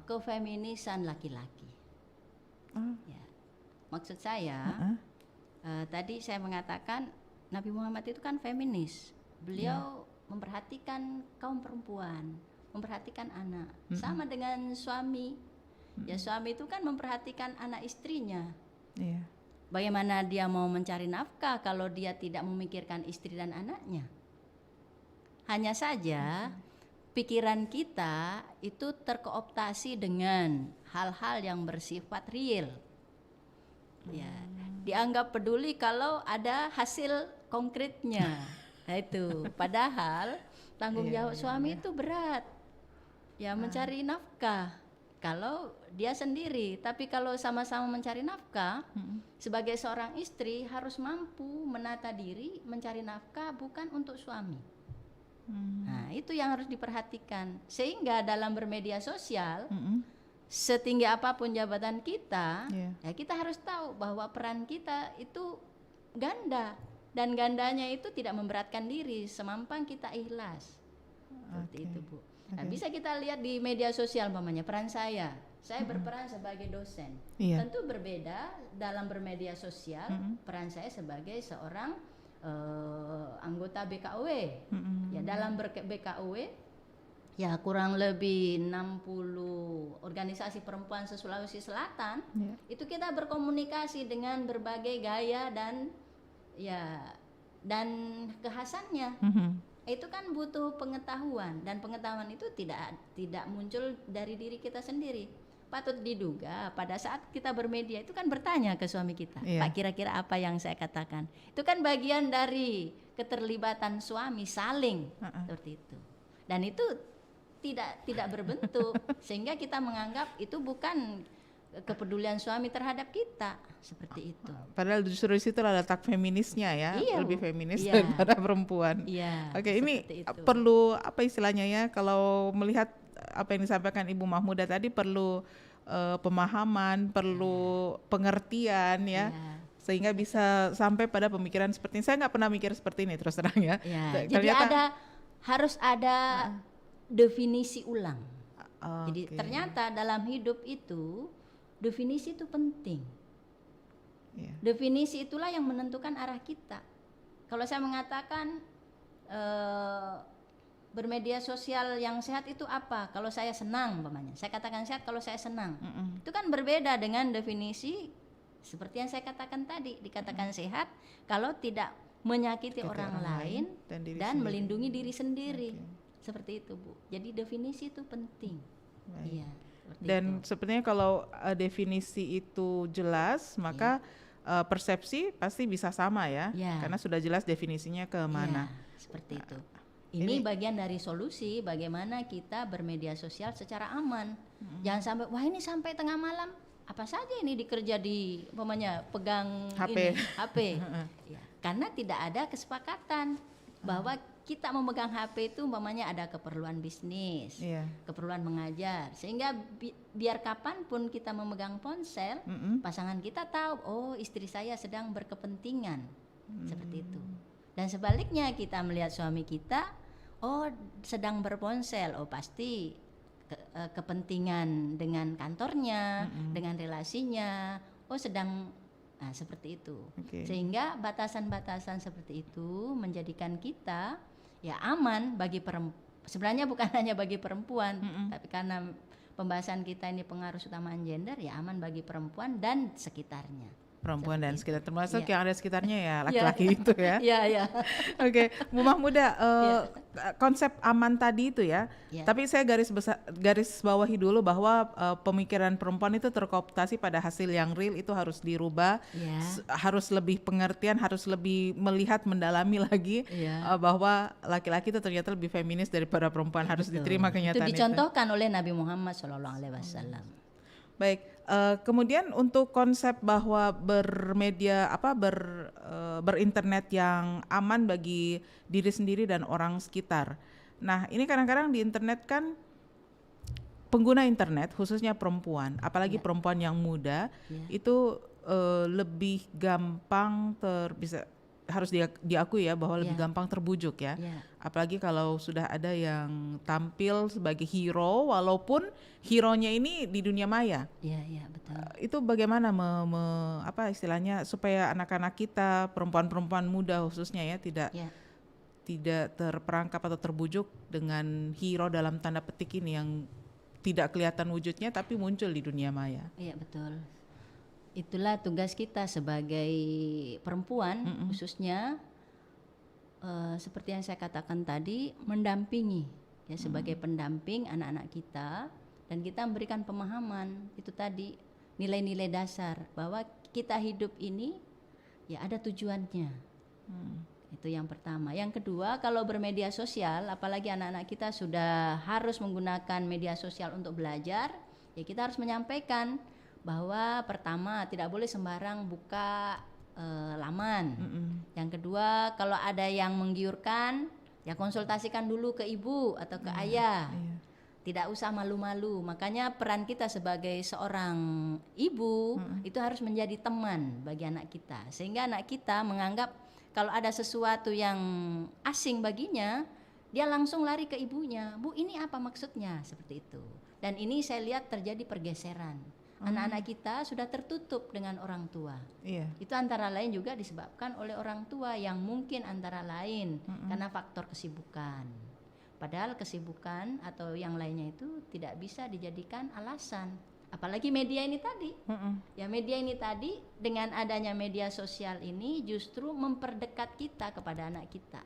kefeminisan laki-laki. Ya, maksud saya tadi saya mengatakan Nabi Muhammad itu kan feminis. Beliau memperhatikan kaum perempuan, memperhatikan anak. Sama dengan suami. Ya, suami itu kan memperhatikan anak istrinya. Iya. Bagaimana dia mau mencari nafkah kalau dia tidak memikirkan istri dan anaknya? Hanya saja pikiran kita itu terkooptasi dengan hal-hal yang bersifat real. Ya, dianggap peduli kalau ada hasil konkretnya. Nah itu, padahal tanggung jawab suami itu berat. Ya, mencari nafkah. Kalau dia sendiri, tapi kalau sama-sama mencari nafkah, sebagai seorang istri harus mampu menata diri mencari nafkah bukan untuk suami. Nah, itu yang harus diperhatikan. Sehingga dalam bermedia sosial, setinggi apapun jabatan kita, ya kita harus tahu bahwa peran kita itu ganda. Dan gandanya itu tidak memberatkan diri, semampang kita ikhlas. Seperti itu, Bu. Nah, bisa kita lihat di media sosial umpamanya peran saya berperan sebagai dosen. Tentu berbeda dalam bermedia sosial, peran saya sebagai seorang anggota BKOW. Ya, dalam BKOW ya kurang lebih 60 organisasi perempuan se-Sulawesi Selatan. Itu kita berkomunikasi dengan berbagai gaya dan kekhasannya. Itu kan butuh pengetahuan, dan pengetahuan itu tidak muncul dari diri kita sendiri. Patut diduga pada saat kita bermedia itu kan bertanya ke suami kita, Pak, kira-kira apa yang saya katakan? Itu kan bagian dari keterlibatan suami saling seperti itu. Dan itu tidak berbentuk sehingga kita menganggap itu bukan kepedulian suami terhadap kita, seperti itu. Padahal justru di situ letak feminisnya ya, lebih feminis Iya. daripada perempuan. Iya. Oke, ini itu. perlu apa istilahnya ya? Kalau melihat apa yang disampaikan Ibu Mahmudah tadi perlu pemahaman, perlu pengertian ya. Sehingga bisa sampai pada pemikiran seperti ini. Saya nggak pernah mikir seperti ini terus terang ya. Jadi harus ada definisi ulang. Jadi ternyata dalam hidup itu definisi itu penting. Definisi itulah yang menentukan arah kita. Kalau saya mengatakan bermedia sosial yang sehat itu apa? Kalau saya senang, umpamanya. Saya katakan sehat kalau saya senang. Itu kan berbeda dengan definisi seperti yang saya katakan tadi. Dikatakan sehat kalau tidak menyakiti orang lain dan melindungi diri sendiri. Seperti itu, Bu. Jadi definisi itu penting. Iya. Dan sepertinya kalau definisi itu jelas, maka persepsi pasti bisa sama ya, karena sudah jelas definisinya ke mana. Seperti itu. Ini bagian dari solusi bagaimana kita bermedia sosial secara aman. Jangan sampai wah ini sampai tengah malam apa saja ini dikerja di umpamanya pegang HP. Ya, karena tidak ada kesepakatan bahwa kita memegang HP itu umpamanya ada keperluan bisnis, keperluan mengajar, sehingga biar kapanpun kita memegang ponsel, pasangan kita tahu, oh istri saya sedang berkepentingan, seperti itu. Dan sebaliknya kita melihat suami kita, oh sedang berponsel, oh pasti kepentingan dengan kantornya, dengan relasinya, oh sedang. Nah, seperti itu. Sehingga batasan-batasan seperti itu menjadikan kita ya aman bagi sebenarnya bukan hanya bagi perempuan, tapi karena pembahasan kita ini pengaruh utamaan gender, ya aman bagi perempuan dan sekitarnya. Perempuan dan sekitar, termasuk yang ada sekitarnya ya laki-laki itu ya. Iya. Oke, Bu Mahmuda, konsep aman tadi itu ya. Tapi saya garis bawahi dulu bahwa pemikiran perempuan itu terkooptasi pada hasil yang real, itu harus dirubah, harus lebih pengertian, harus lebih melihat mendalam lagi bahwa laki-laki itu ternyata lebih feminis daripada perempuan. Harus diterima kenyataan itu. Dicontohkan oleh Nabi Muhammad SAW. Baik, kemudian untuk konsep bahwa berinternet yang aman bagi diri sendiri dan orang sekitar. Nah, ini kadang-kadang di internet kan pengguna internet khususnya perempuan, apalagi perempuan yang muda itu lebih gampang harus diakui ya bahwa lebih gampang terbujuk ya. Apalagi kalau sudah ada yang tampil sebagai hero walaupun hero-nya ini di dunia maya. Iya, betul. Itu bagaimana istilahnya supaya anak-anak kita, perempuan-perempuan muda khususnya ya tidak terperangkap atau terbujuk dengan hero dalam tanda petik ini yang tidak kelihatan wujudnya tapi muncul di dunia maya. Iya, betul. Itulah tugas kita sebagai perempuan khususnya seperti yang saya katakan tadi, mendampingi ya sebagai pendamping anak-anak kita, dan kita memberikan pemahaman itu tadi nilai-nilai dasar bahwa kita hidup ini ya ada tujuannya. Itu yang pertama. Yang kedua, kalau bermedia sosial, apalagi anak-anak kita sudah harus menggunakan media sosial untuk belajar, ya kita harus menyampaikan bahwa pertama tidak boleh sembarang buka laman. Yang kedua, kalau ada yang menggiurkan ya konsultasikan dulu ke ibu atau ke ayah. Tidak usah malu-malu. Makanya peran kita sebagai seorang ibu itu harus menjadi teman bagi anak kita, sehingga anak kita menganggap kalau ada sesuatu yang asing baginya, dia langsung lari ke ibunya. Bu, ini apa maksudnya? Seperti itu. Dan ini saya lihat terjadi pergeseran. Anak-anak kita sudah tertutup dengan orang tua. Itu antara lain juga disebabkan oleh orang tua yang mungkin antara lain karena faktor kesibukan. Padahal kesibukan atau yang lainnya itu tidak bisa dijadikan alasan. Apalagi media ini tadi. Ya media ini tadi dengan adanya media sosial ini justru memperdekat kita kepada anak kita.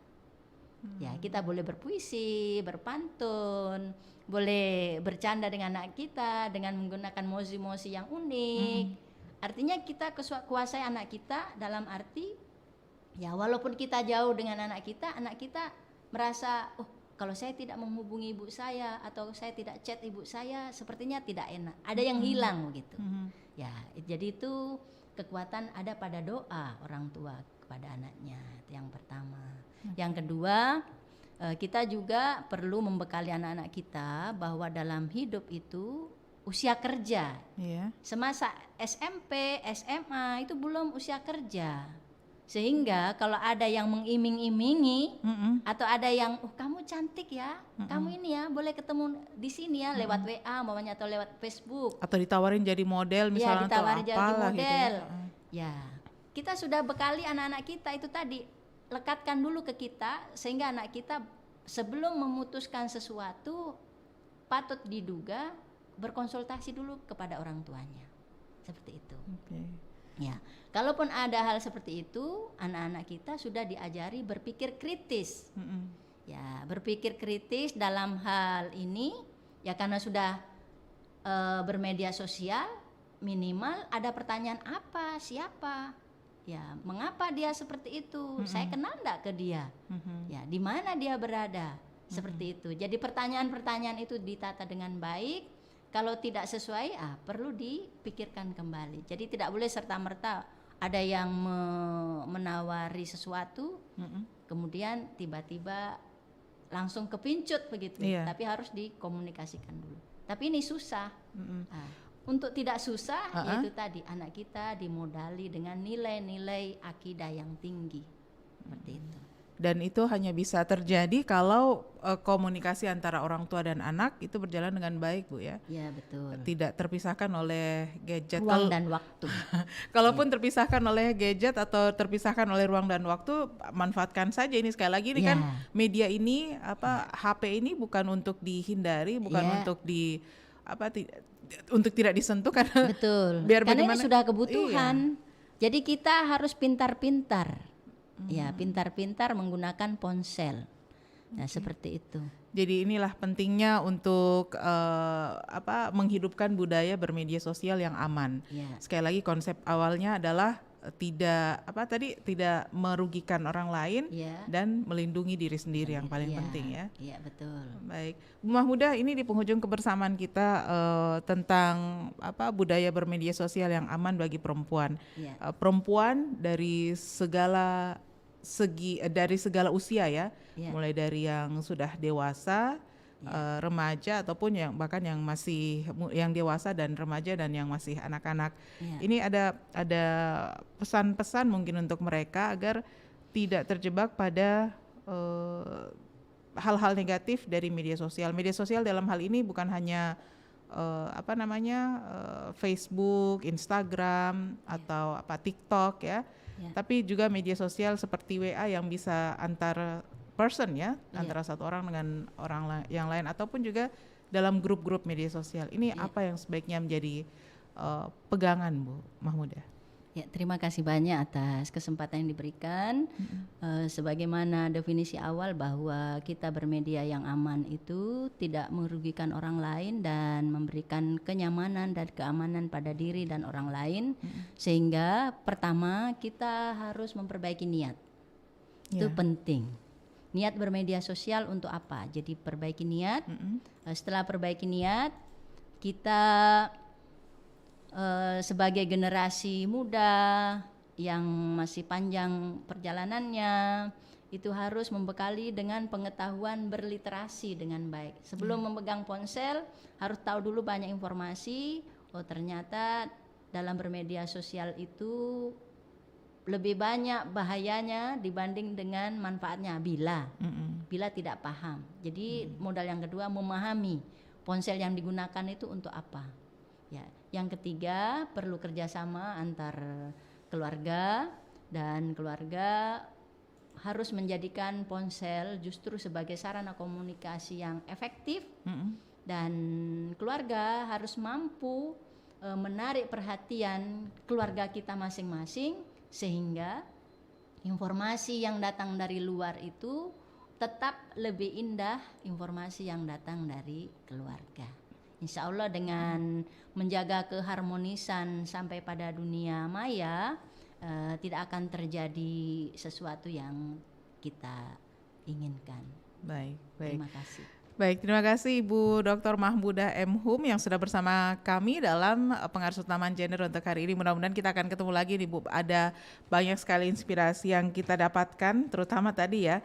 Ya kita boleh berpuisi, berpantun, boleh bercanda dengan anak kita dengan menggunakan mosi-mosi yang unik. Artinya kita kuasai anak kita dalam arti ya walaupun kita jauh dengan anak kita merasa kalau saya tidak menghubungi ibu saya atau saya tidak chat ibu saya sepertinya tidak enak. Ada yang hilang begitu. Ya, jadi itu kekuatan ada pada doa orang tua kepada anaknya. Itu yang pertama. Yang kedua, kita juga perlu membekali anak-anak kita bahwa dalam hidup itu usia kerja. Semasa SMP, SMA itu belum usia kerja. Sehingga kalau ada yang mengiming-imingi atau ada yang kamu cantik ya, kamu ini ya boleh ketemu di sini ya lewat WA umpamanya atau lewat Facebook. Atau ditawarin jadi model misalnya atau ditawarin jadi model. Gitu. Ya, kita sudah bekali anak-anak kita itu tadi, lekatkan dulu ke kita sehingga anak kita sebelum memutuskan sesuatu patut diduga berkonsultasi dulu kepada orang tuanya. Seperti itu. Oke. Ya, kalaupun ada hal seperti itu, anak-anak kita sudah diajari berpikir kritis. Ya, berpikir kritis dalam hal ini ya karena sudah bermedia sosial, minimal ada pertanyaan apa, siapa, ya mengapa dia seperti itu, saya kenal enggak ke dia, ya di mana dia berada, seperti itu. Jadi pertanyaan-pertanyaan itu ditata dengan baik. Kalau tidak sesuai, perlu dipikirkan kembali. Jadi tidak boleh serta-merta ada yang menawari sesuatu, kemudian tiba-tiba langsung kepincut begitu. Tapi harus dikomunikasikan dulu. Tapi ini susah. Untuk tidak susah, yaitu tadi anak kita dimodali dengan nilai-nilai akidah yang tinggi, seperti itu. Dan itu hanya bisa terjadi kalau komunikasi antara orang tua dan anak itu berjalan dengan baik, Bu ya. Ya, betul. Tidak terpisahkan oleh gadget. Ruang dan waktu. Kalaupun terpisahkan oleh gadget atau terpisahkan oleh ruang dan waktu, manfaatkan saja ini. Sekali lagi ini kan media ini HP ini bukan untuk dihindari, bukan untuk untuk tidak disentuh karena betul. Biar karena ini sudah kebutuhan. Jadi kita harus pintar-pintar. Ya, pintar-pintar menggunakan ponsel. Nah, seperti itu. Jadi inilah pentingnya untuk menghidupkan budaya bermedia sosial yang aman. Sekali lagi konsep awalnya adalah tidak merugikan orang lain dan melindungi diri sendiri yang paling penting ya. Iya, betul. Baik, Bu Mahmudah, ini di penghujung kebersamaan kita tentang budaya bermedia sosial yang aman bagi perempuan. Perempuan dari segala usia ya, mulai dari yang sudah dewasa, remaja ataupun bahkan yang masih yang dewasa dan remaja dan yang masih anak-anak. Ini ada pesan-pesan mungkin untuk mereka agar tidak terjebak pada hal-hal negatif dari media sosial. Media sosial dalam hal ini bukan hanya Facebook, Instagram atau TikTok ya. Tapi juga media sosial seperti WA yang bisa antar person ya, antara satu orang dengan orang yang lain ataupun juga dalam grup-grup media sosial. Ini apa yang sebaiknya menjadi pegangan Bu Mahmudah? Ya, terima kasih banyak atas kesempatan yang diberikan. Sebagaimana definisi awal bahwa kita bermedia yang aman itu tidak merugikan orang lain dan memberikan kenyamanan dan keamanan pada diri dan orang lain. Sehingga pertama kita harus memperbaiki niat. Itu penting. Niat bermedia sosial untuk apa? Jadi perbaiki niat. Setelah perbaiki niat, kita sebagai generasi muda yang masih panjang perjalanannya itu harus membekali dengan pengetahuan berliterasi dengan baik. Sebelum memegang ponsel harus tahu dulu banyak informasi. Oh, ternyata dalam bermedia sosial itu lebih banyak bahayanya dibanding dengan manfaatnya bila tidak paham. Jadi modal yang kedua memahami ponsel yang digunakan itu untuk apa. Ya, yang ketiga perlu kerjasama antar keluarga, dan keluarga harus menjadikan ponsel justru sebagai sarana komunikasi yang efektif, dan keluarga harus mampu menarik perhatian keluarga kita masing-masing sehingga informasi yang datang dari luar itu tetap lebih indah informasi yang datang dari keluarga. Insya Allah dengan menjaga keharmonisan sampai pada dunia maya, tidak akan terjadi sesuatu yang kita inginkan. Baik. Terima kasih. Baik, terima kasih Ibu Dr. Mahmudah M. Hum yang sudah bersama kami dalam Pengarus Utama Gender untuk hari ini. Mudah-mudahan kita akan ketemu lagi nih Bu. Ada banyak sekali inspirasi yang kita dapatkan, terutama tadi ya,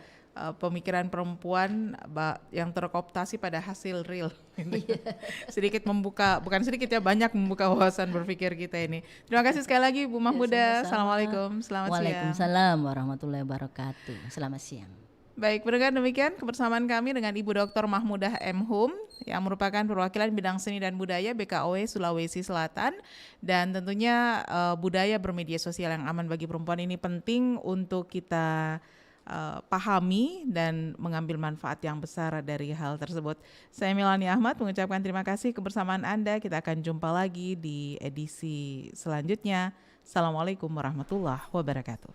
pemikiran perempuan yang terkooptasi pada hasil real. Sedikit membuka, bukan sedikit ya, banyak membuka wawasan berpikir kita ini. Terima kasih sekali lagi Bu Mahmudah. Assalamualaikum, selamat siang. Waalaikumsalam warahmatullahi wabarakatuh. Selamat siang. Baik, pendengar, demikian kebersamaan kami dengan Ibu Dr. Mahmudah M. Hum yang merupakan perwakilan bidang seni dan budaya BKOW Sulawesi Selatan. Dan tentunya budaya bermedia sosial yang aman bagi perempuan ini penting untuk kita pahami dan mengambil manfaat yang besar dari hal tersebut. Saya Milani Ahmad mengucapkan terima kasih kebersamaan Anda. Kita akan jumpa lagi di edisi selanjutnya. Assalamualaikum warahmatullahi wabarakatuh.